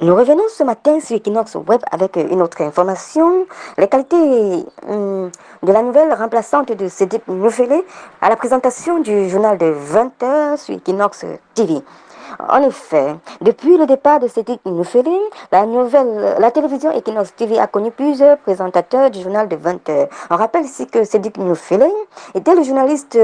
Nous revenons ce matin sur Equinox Web avec une autre information. Les qualités de la nouvelle remplaçante de Cédric Noufélé à la présentation du journal de 20 heures sur Equinox TV. En effet, depuis le départ de Cédric Noufélé, la télévision Equinox TV a connu plusieurs présentateurs du journal de 20 heures. On rappelle ici que Cédric Noufélé était le journaliste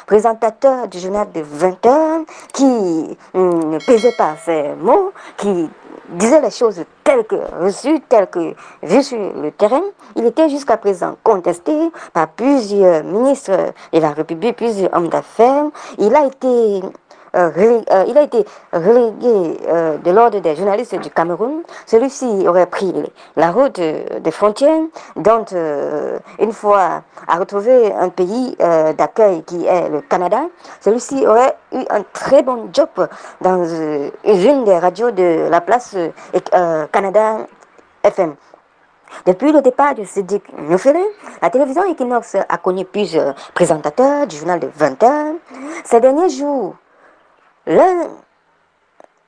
présentateur du journal de 20 heures qui ne pesait pas ses mots, qui disait les choses telles que reçues, telles que vues sur le terrain. Il était jusqu'à présent contesté par plusieurs ministres de la République, plusieurs hommes d'affaires. Il a été relégué de l'ordre des journalistes du Cameroun. Celui-ci aurait pris la route des frontières, dont une fois a retrouvé un pays d'accueil qui est le Canada. Celui-ci aurait eu un très bon job dans une des radios de la place Canada FM. Depuis le départ de Cédric Noufélé, la télévision Equinox a connu plusieurs présentateurs du journal de 20 heures. Ces derniers jours, l'un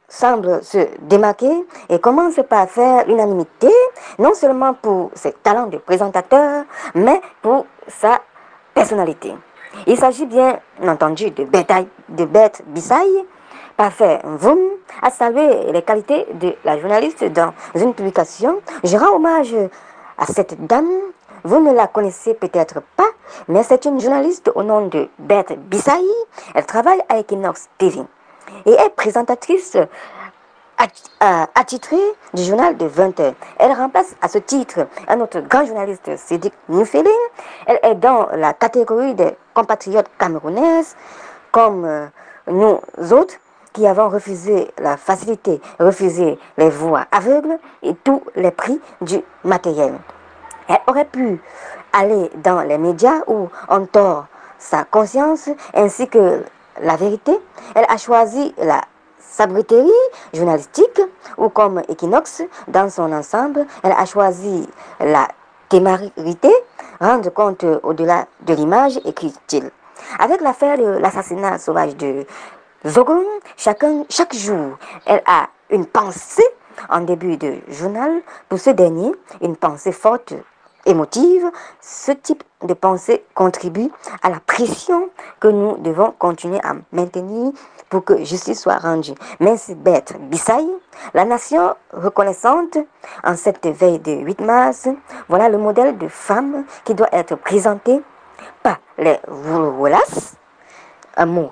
semble se démarquer et commence par faire l'unanimité, non seulement pour ses talents de présentateur, mais pour sa personnalité. Il s'agit bien entendu de Beth Bissaï, parfait Vroom, a salué les qualités de la journaliste dans une publication. Je rends hommage à cette dame. Vous ne la connaissez peut-être pas, mais c'est une journaliste au nom de Beth Bissaï. Elle travaille à Equinox TV et est présentatrice attitrée du journal de 20 heures. Elle remplace à ce titre un autre grand journaliste, Cédric Noufélé. Elle est dans la catégorie des compatriotes camerounaises, comme nous autres, qui avons refusé la facilité, refusé les voies aveugles et tous les prix du matériel. Elle aurait pu aller dans les médias où on tord sa conscience ainsi que la vérité. Elle a choisi la sabreterie journalistique ou comme Equinox dans son ensemble. Elle a choisi la témérité, rendre compte au-delà de l'image, écrit-il. Avec l'affaire de l'assassinat sauvage de Zogon, chaque jour, elle a une pensée en début de journal. Pour ce dernier, une pensée forte, émotive. Ce type de pensée contribue à la pression que nous devons continuer à maintenir pour que justice soit rendue. Merci Beth Bissaï, la nation reconnaissante en cette veille de 8 mars. Voilà le modèle de femme qui doit être présenté par les Woulas. Un mot